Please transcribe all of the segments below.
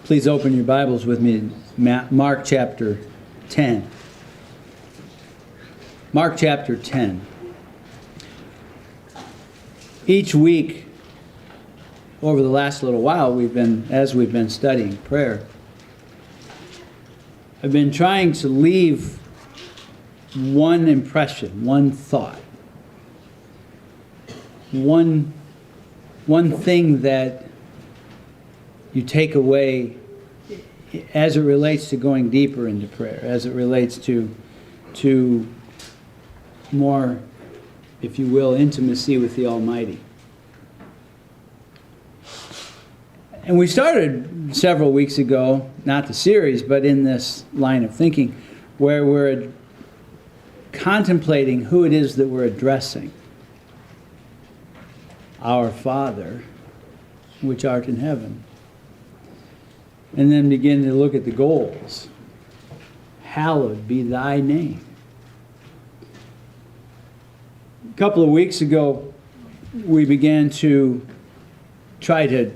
Please open your Bibles with me to Mark chapter 10. Mark chapter 10. Each week, over the last little while, as we've been studying prayer, I've been trying to leave one impression, one thought, one thing that you take away as it relates to going deeper into prayer, as it relates to more, if you will, intimacy with the Almighty. And we started several weeks ago, not the series, but in this line of thinking, where we're contemplating who it is that we're addressing. Our Father, which art in heaven. And then begin to look at the goals. Hallowed be thy name. A couple of weeks ago, we began to try to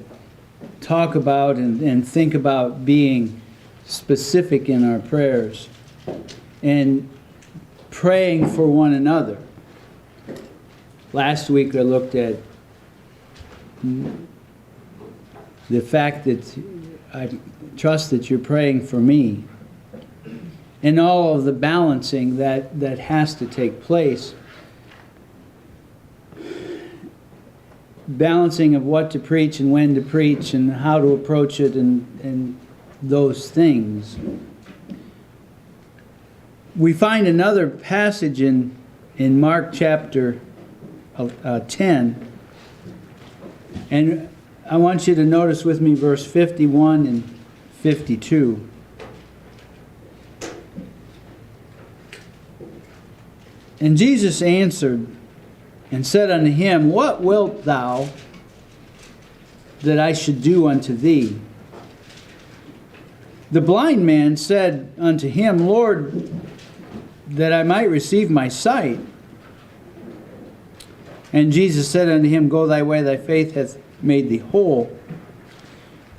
talk about and think about being specific in our prayers and praying for one another. Last week I looked at the fact that I trust that you're praying for me and all of the balancing that has to take place. Balancing of what to preach and when to preach and how to approach it and those things. We find another passage in Mark chapter 10, and I want you to notice with me verse 51 and 52. And Jesus answered and said unto him, What wilt thou that I should do unto thee? The blind man said unto him, Lord, that I might receive my sight. And Jesus said unto him, Go thy way, thy faith hath made thee whole.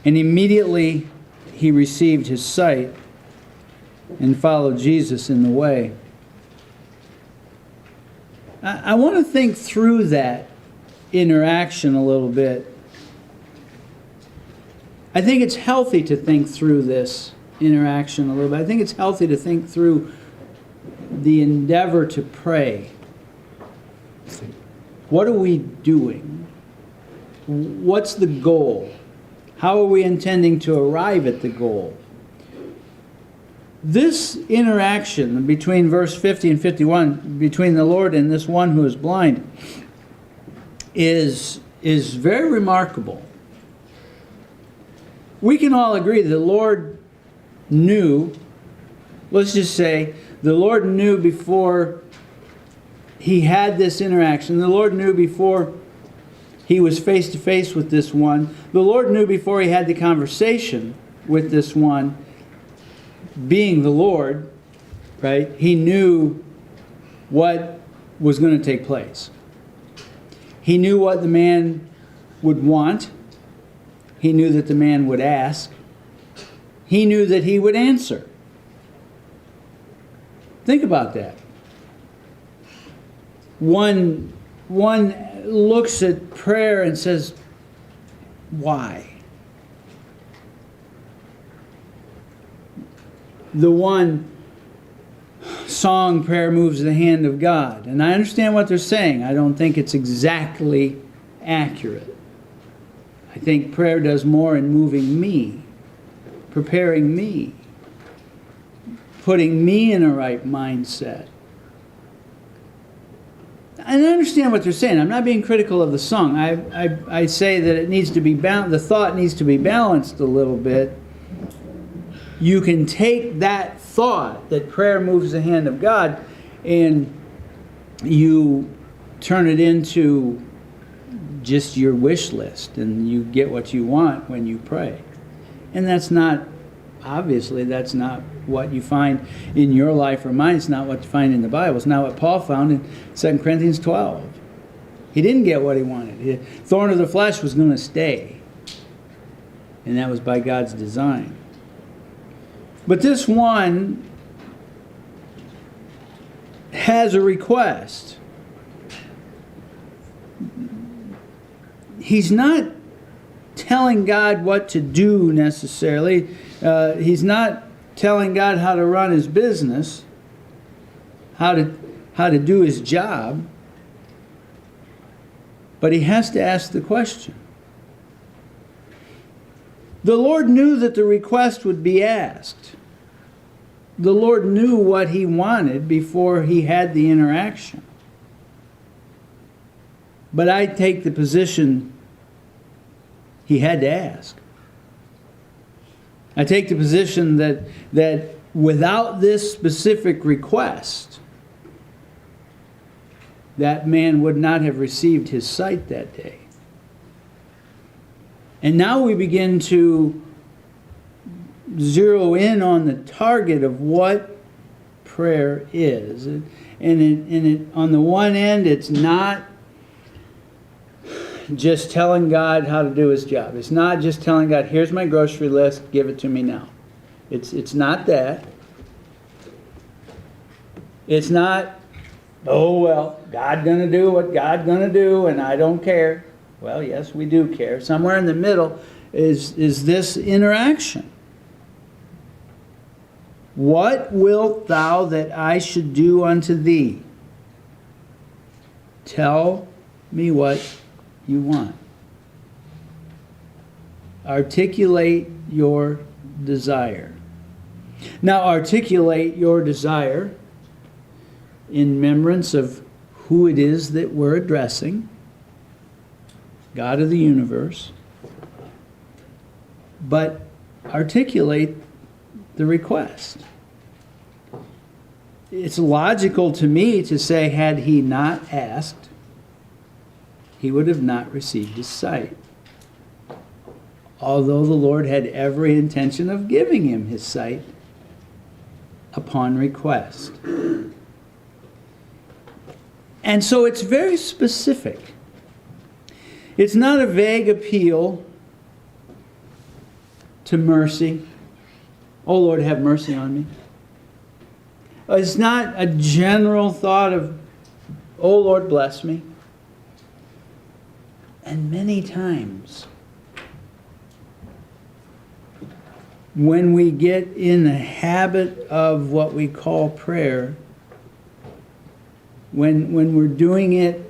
And immediately he received his sight and followed Jesus in the way. I want to think through that interaction a little bit. I think it's healthy to think through this interaction a little bit. I think it's healthy to think through the endeavor to pray. What are we doing? What's the goal? How are we intending to arrive at the goal? This interaction between verse 50 and 51, between the Lord and this one who is blind, is very remarkable. We can all agree the Lord knew, let's just say, the Lord knew before he had this interaction. The Lord knew before he was face to face with this one. The Lord knew before he had the conversation with this one, being the Lord, right? He knew what was going to take place. He knew what the man would want. He knew that the man would ask. He knew that he would answer. Think about that. One looks at prayer and says, why? The one song, prayer moves the hand of God. And I understand what they're saying. I don't think it's exactly accurate. I think prayer does more in moving me, preparing me, putting me in a right mindset. And I understand what they're saying. I'm not being critical of the song. I say that it needs to be the thought needs to be balanced a little bit. You can take that thought that prayer moves the hand of God and you turn it into just your wish list and you get what you want when you pray. And that's not, obviously, that's not what you find in your life or mine. It's not what you find in the Bible. It's not what Paul found in 2 Corinthians 12. He didn't get what he wanted. The thorn of the flesh was going to stay. And that was by God's design. But this one has a request. He's not telling God what to do necessarily. He's not telling God how to run his business, how to do his job. But he has to ask the question. The Lord knew that the request would be asked. The Lord knew what he wanted before he had the interaction. But I take the position he had to ask. I take the position that without this specific request, that man would not have received his sight that day. And now we begin to zero in on the target of what prayer is. And on the one end, it's not just telling God how to do his job. It's not just telling God, here's my grocery list, give it to me now. It's not that. It's not, oh, well, God's going to do what God's going to do, and I don't care. Well, yes, we do care. Somewhere in the middle is this interaction. What wilt thou that I should do unto thee? Tell me what you want. Articulate your desire. Now, articulate your desire in remembrance of who it is that we're addressing, God of the universe. But articulate the request. It's logical to me to say, had he not asked, he would have not received his sight. Although the Lord had every intention of giving him his sight upon request. And so it's very specific. It's not a vague appeal to mercy. Oh Lord, have mercy on me. It's not a general thought of, oh Lord, bless me. And many times, when we get in the habit of what we call prayer, when we're doing it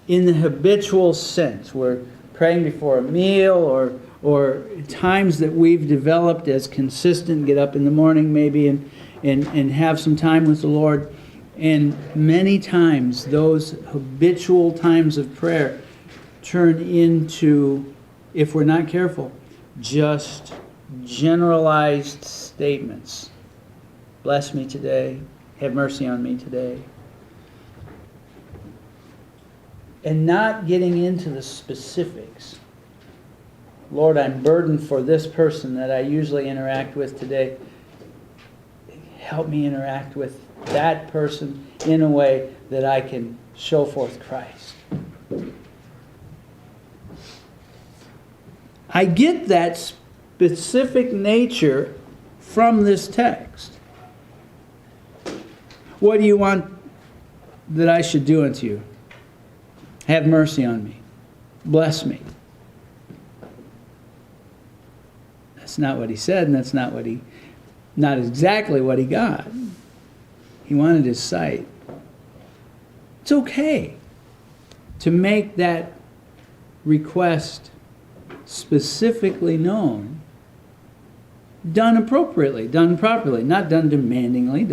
in the habitual sense, we're praying before a meal or times that we've developed as consistent, get up in the morning maybe and have some time with the Lord. And many times those habitual times of prayer turn into, if we're not careful, just generalized statements. Bless me today. Have mercy on me today. And not getting into the specifics. Lord, I'm burdened for this person that I usually interact with today. Help me interact with that person in a way that I can show forth Christ. I get that specific nature from this text. What do you want that I should do unto you? Have mercy on me. Bless me. That's not what he said, and that's not exactly what he got. He wanted his sight. It's okay to make that request specifically known, done appropriately, done properly, not done demandingly,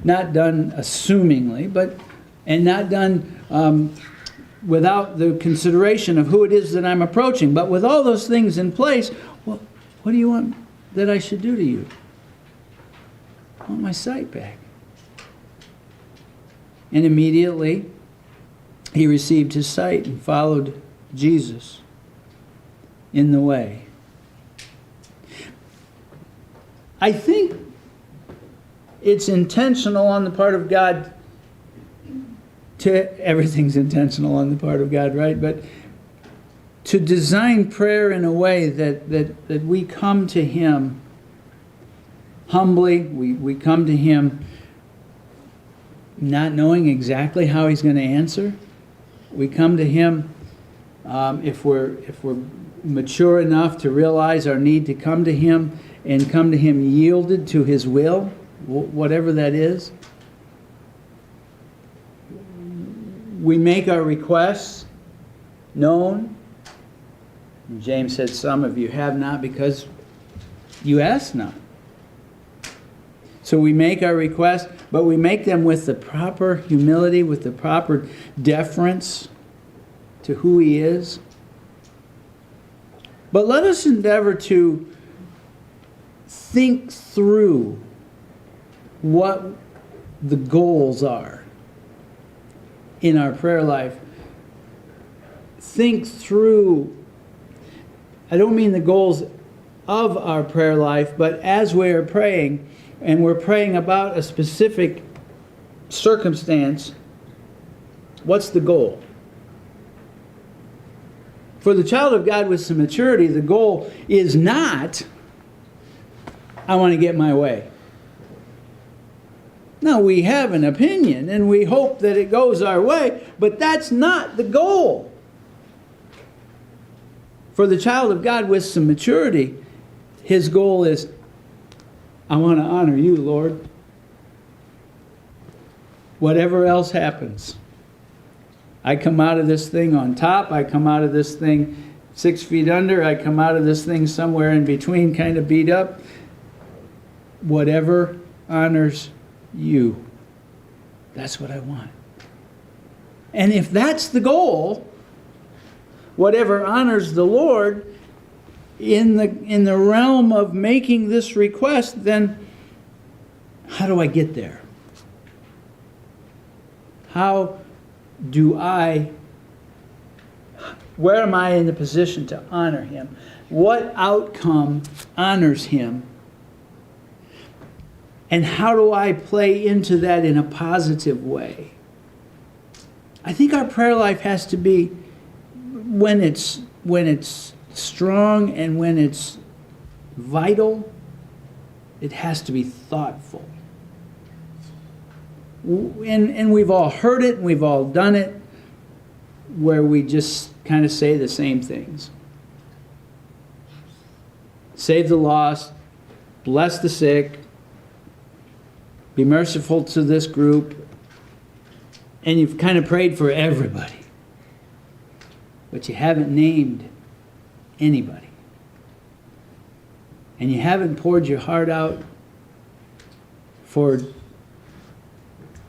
not done assumingly, and not done without the consideration of who it is that I'm approaching. But with all those things in place, well, what do you want that I should do to you? I want my sight back. And immediately he received his sight and followed Jesus in the way. I think it's intentional on the part of God everything's intentional on the part of God, right? But to design prayer in a way that we come to Him humbly. We come to Him not knowing exactly how He's going to answer. We come to Him if we're mature enough to realize our need to come to Him, and come to Him yielded to His will, whatever that is. We make our requests known. James said, some of you have not because you ask not. So we make our requests, but we make them with the proper humility, with the proper deference to who He is. But let us endeavor to think through what the goals are in our prayer life. Think through, I don't mean the goals of our prayer life, but as we are praying, and we're praying about a specific circumstance, what's the goal? For the child of God with some maturity, the goal is not, I want to get my way. Now, we have an opinion, and we hope that it goes our way, but that's not the goal. For the child of God with some maturity, his goal is, I want to honor you, Lord. Whatever else happens. I come out of this thing on top. I come out of this thing 6 feet under. I come out of this thing somewhere in between, kind of beat up. Whatever honors you. That's what I want. And if that's the goal, whatever honors the Lord, in the realm of making this request, then how do I get there? How do where am I in the position to honor Him? What outcome honors Him? And how do I play into that in a positive way? I think our prayer life has to be, when it's strong and when it's vital, it has to be thoughtful. And we've all heard it and we've all done it, where we just kind of say the same things. Save the lost, bless the sick, be merciful to this group, and you've kind of prayed for everybody, but you haven't named anybody. And you haven't poured your heart out for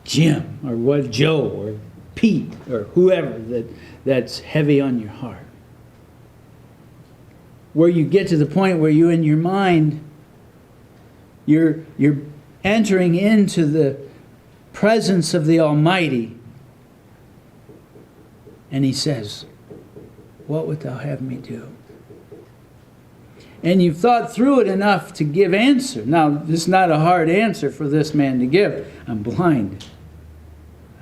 Jim or Joe or Pete or whoever that's heavy on your heart. Where you get to the point where you, in your mind, you're entering into the presence of the Almighty, and He says, what would thou have me do? And you've thought through it enough to give answer. Now, this is not a hard answer for this man to give. I'm blind.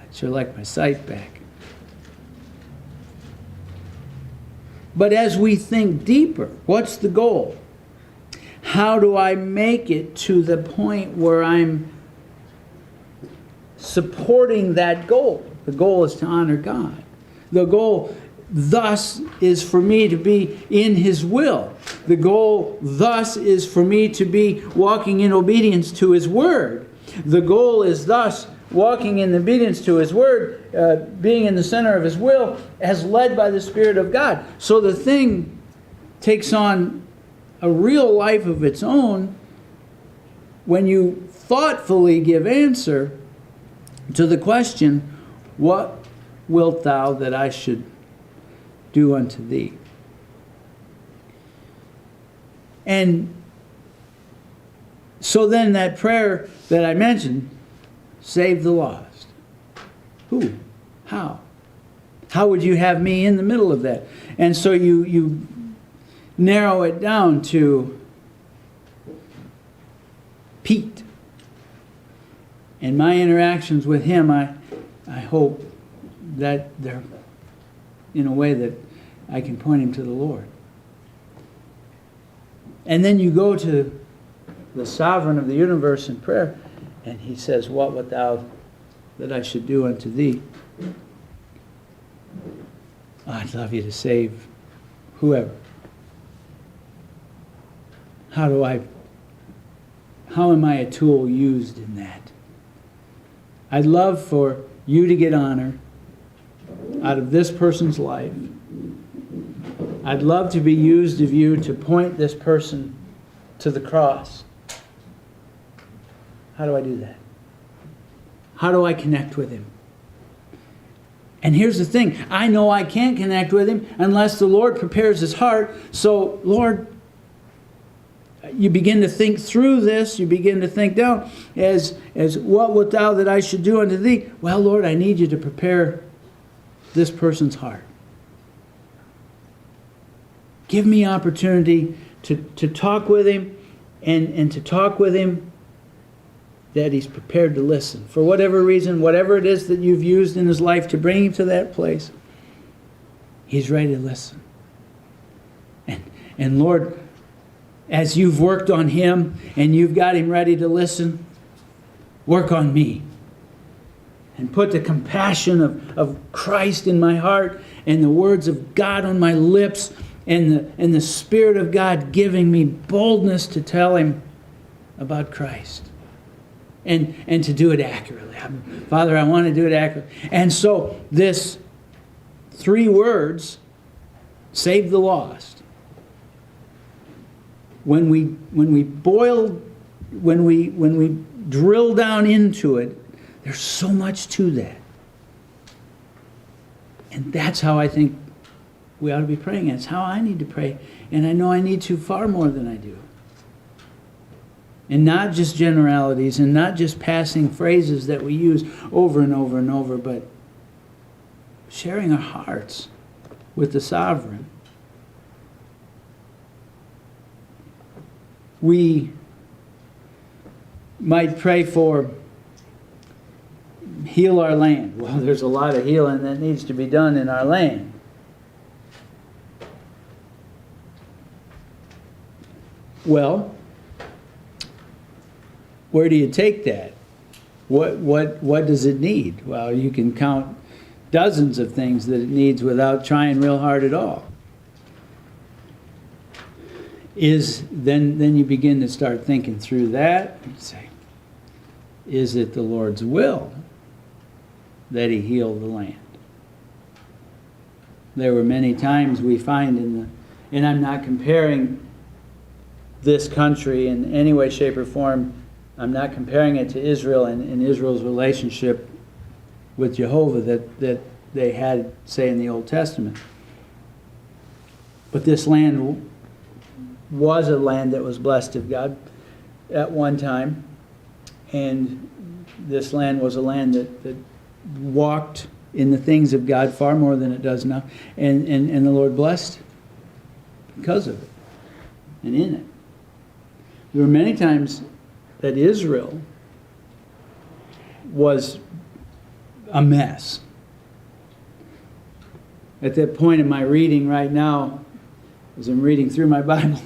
I'd sure like my sight back. But as we think deeper, what's the goal? How do I make it to the point where I'm supporting that goal? The goal is to honor God. The goal thus is for me to be in His will. The goal thus is for me to be walking in obedience to His word. The goal is thus walking in obedience to His word, being in the center of His will, as led by the Spirit of God. So the thing takes on a real life of its own when you thoughtfully give answer to the question, what wilt thou that I should do unto thee? And so then that prayer that I mentioned, save the lost. Who? How? How would you have me in the middle of that? And so you narrow it down to Pete. And my interactions with him, I hope that they're in a way that I can point him to the Lord. And then you go to the sovereign of the universe in prayer, and he says, what wilt thou that I should do unto thee? Oh, I'd love you to save whoever. How am I a tool used in that? I'd love for you to get honor out of this person's life. I'd love to be used of you to point this person to the cross. How do I do that? How do I connect with him? And here's the thing. I know I can't connect with him unless the Lord prepares his heart. So, Lord, you begin to think through this. You begin to think down as what wilt thou that I should do unto thee? Well, Lord, I need you to prepare this person's heart. Give me opportunity to talk with him and to talk with him that he's prepared to listen. For whatever reason, whatever it is that you've used in his life to bring him to that place, he's ready to listen. And Lord, as you've worked on him and you've got him ready to listen, work on me. And put the compassion of Christ in my heart and the words of God on my lips and the Spirit of God giving me boldness to tell him about Christ. And to do it accurately. Father, I want to do it accurately. And so this 3 words, save the lost. When we drill down into it, there's so much to that. And that's how I think we ought to be praying. It's how I need to pray. And I know I need to far more than I do. And not just generalities and not just passing phrases that we use over and over and over, but sharing our hearts with the sovereign. We might pray for heal our land. Well, there's a lot of healing that needs to be done in our land. Well, where do you take that? What does it need? Well, you can count dozens of things that it needs without trying real hard at all. Then you begin to start thinking through that and say, is it the Lord's will that he heal the land? There were many times we find and I'm not comparing this country in any way, shape, or form. I'm not comparing it to Israel and Israel's relationship with Jehovah that they had, say, in the Old Testament. But this land was a land that was blessed of God at one time. And this land was a land that walked in the things of God far more than it does now. And the Lord blessed because of it and in it. There were many times that Israel was a mess. At that point in my reading right now, as I'm reading through my Bible,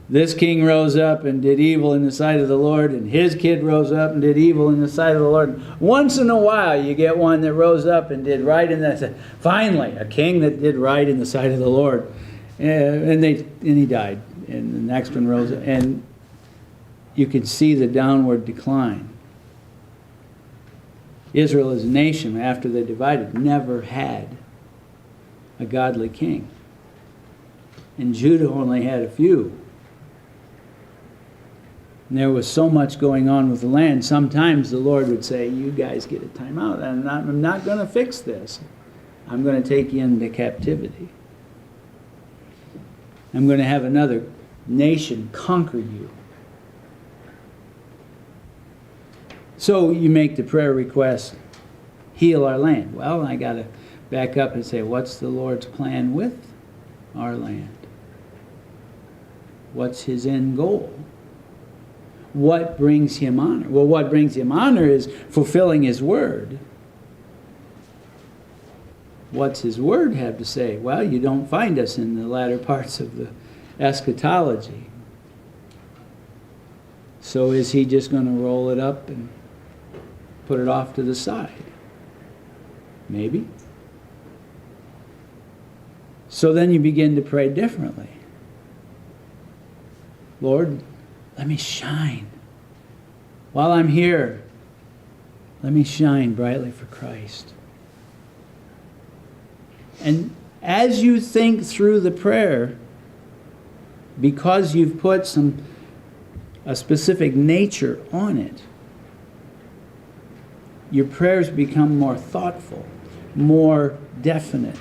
this king rose up and did evil in the sight of the Lord, and his kid rose up and did evil in the sight of the Lord. Once in a while, you get one that rose up and did right in the... Finally, a king that did right in the sight of the Lord. And he died. And the next one rose up. And you could see the downward decline. Israel as a nation, after they divided, never had a godly king. And Judah only had a few. And there was so much going on with the land. Sometimes the Lord would say, you guys get a time out. I'm not going to fix this. I'm going to take you into captivity. I'm going to have another nation conquer you. So you make the prayer request, heal our land. Well, I got to back up and say, what's the Lord's plan with our land? What's his end goal? What brings him honor? Well, what brings him honor is fulfilling his word. what's his word have to say? Well, you don't find us in the latter parts of the eschatology. So is he just going to roll it up and put it off to the side? Maybe. So then you begin to pray differently. Lord, let me shine. While I'm here, let me shine brightly for Christ. And as you think through the prayer, because you've put a specific nature on it, your prayers become more thoughtful, more definite,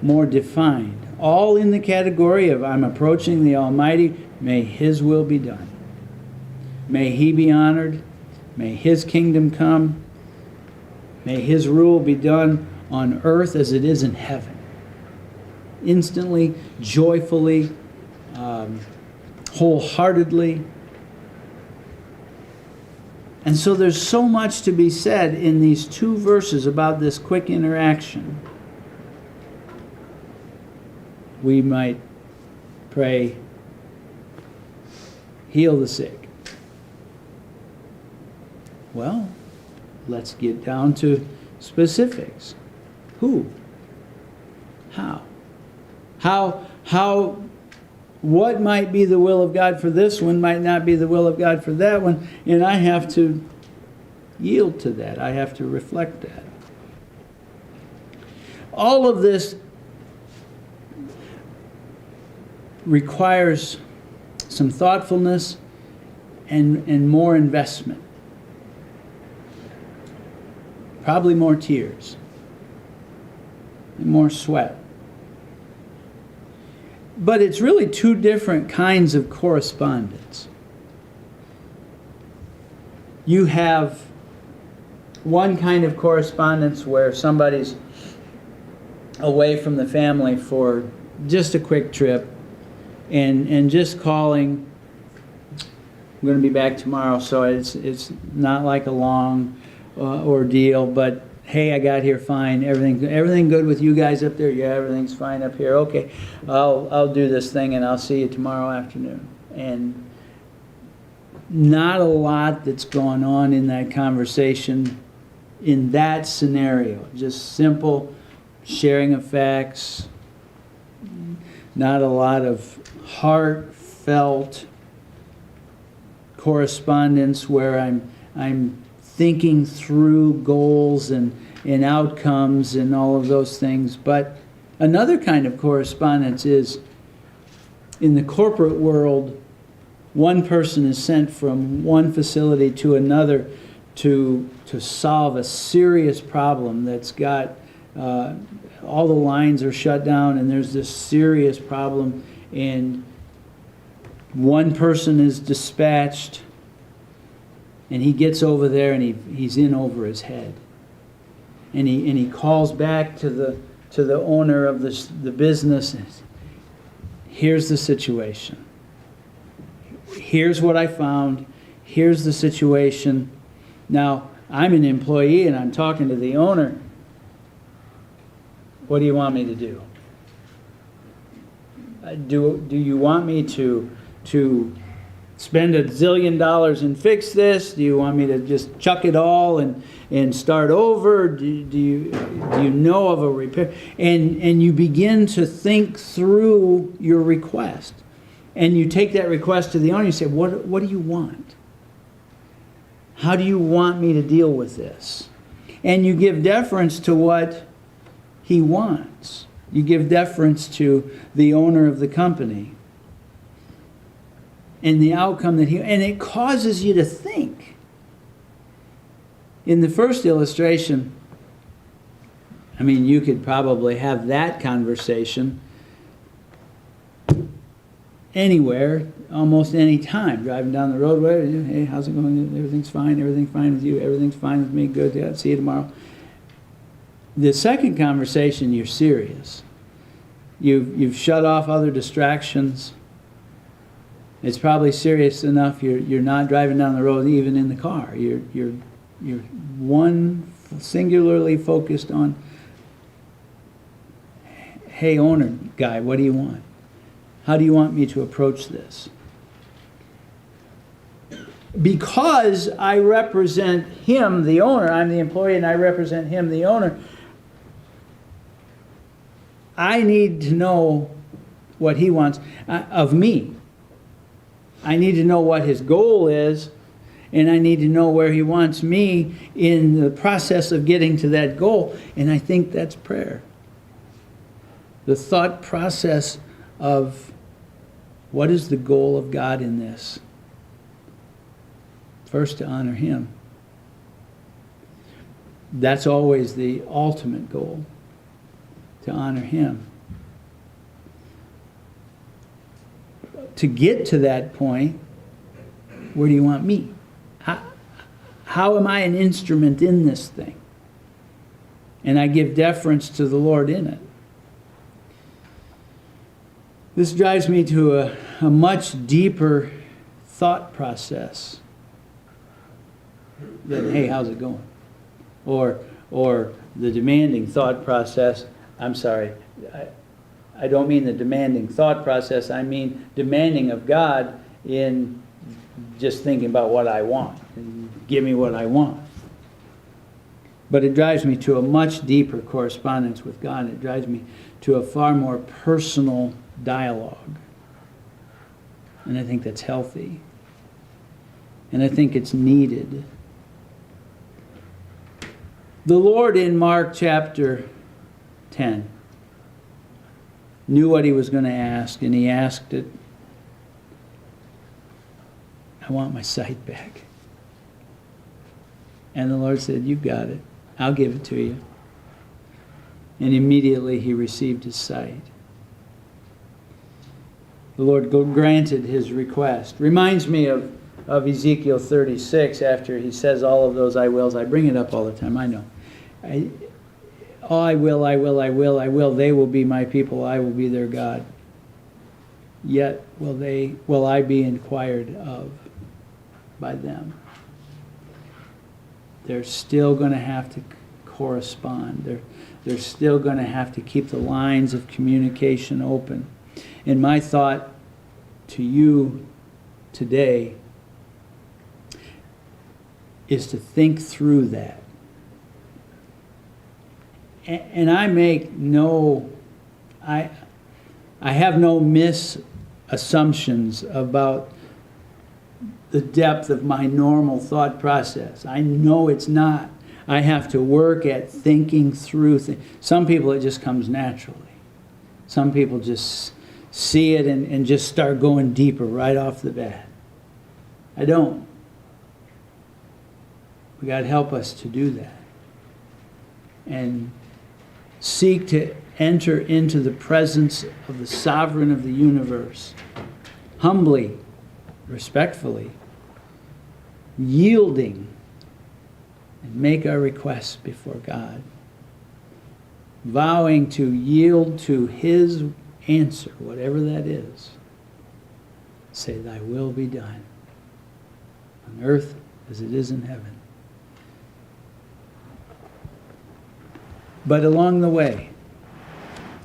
more defined. All in the category of, I'm approaching the Almighty, may His will be done. May He be honored. May His kingdom come. May His rule be done on earth as it is in heaven. Instantly, joyfully, wholeheartedly. And so there's so much to be said in these two verses about this quick interaction. We might pray, heal the sick. Well, let's get down to specifics. Who? How? What might be the will of God for this one might not be the will of God for that one, and I have to yield to that. I have to reflect that. All of this requires some thoughtfulness and more investment. Probably more tears, and more sweat. But it's really two different kinds of correspondence. You have one kind of correspondence where somebody's away from the family for just a quick trip and just calling. I'm going to be back tomorrow, so it's not like a long ordeal, but hey, I got here fine. Everything good with you guys up there? Yeah, everything's fine up here. Okay, I'll do this thing and I'll see you tomorrow afternoon. And not a lot that's going on in that conversation in that scenario. Just simple sharing of facts. Not a lot of heartfelt correspondence where I'm thinking through goals and outcomes and all of those things. But another kind of correspondence is in the corporate world, one person is sent from one facility to another to solve a serious problem that's got all the lines are shut down and there's this serious problem, and one person is dispatched and he gets over there and he's in over his head. And he calls back to the owner of the business. Here's the situation. Here's what I found. Here's the situation. Now, I'm an employee and I'm talking to the owner. What do you want me to do? Do you want me to spend $1 zillion and fix this? Do you want me to just chuck it all and start over? Do you know of a repair? And you begin to think through your request. And you take that request to the owner and you say, what do you want? How do you want me to deal with this? And you give deference to what he wants. You give deference to the owner of the company and the outcome and it causes you to think. In the first illustration, I mean, you could probably have that conversation anywhere, almost any time. Driving down the roadway, hey, how's it going? Everything's fine. Everything's fine with you. Everything's fine with me. Good. Yeah, see you tomorrow. The second conversation, you're serious. You've shut off other distractions. It's probably serious enough. You're not driving down the road even in the car. You're 1 singularly focused on hey, owner guy, what do you want? How do you want me to approach this? Because I represent him, the owner, I'm the employee and I represent him, the owner, I need to know what he wants of me. I need to know what his goal is, and I need to know where he wants me in the process of getting to that goal. And I think that's prayer. The thought process of what is the goal of God in this? First, to honor him. That's always the ultimate goal, to honor him. To get to that point, where do you want me? How am I an instrument in this thing? And I give deference to the Lord in it. This drives me to a much deeper thought process than, hey, how's it going? Or the demanding thought process. I'm sorry, I don't mean the demanding thought process. I mean demanding of God in just thinking about what I want. Give me what I want. But it drives me to a much deeper correspondence with God. It drives me to a far more personal dialogue. And I think that's healthy. And I think it's needed. The Lord in Mark chapter 10 knew what he was going to ask, and he asked it. I want my sight back. And the Lord said, you got it. I'll give it to you. And immediately he received his sight. The Lord granted his request. Reminds me of Ezekiel 36, after he says all of those I wills. I bring it up all the time, I know. I will. They will be my people. I will be their God. Yet will I be inquired of by them. They're still going to have to correspond. They're still going to have to keep the lines of communication open. And my thought to you today is to think through that. And I have no misassumptions about the depth of my normal thought process. I know it's not. I have to work at thinking through things. Some people it just comes naturally. Some people just see it and just start going deeper right off the bat. I don't. God help us to do that. And seek to enter into the presence of the sovereign of the universe. Humbly, respectfully, yielding, and make our requests before God. Vowing to yield to his answer, whatever that is. Say, thy will be done on earth as it is in heaven. But along the way,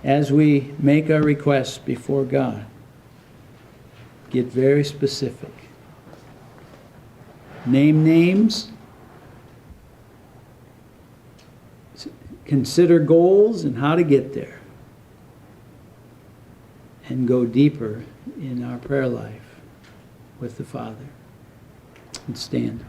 as we make our requests before God, get very specific. Name names. Consider goals and how to get there. And go deeper in our prayer life with the Father. And stand.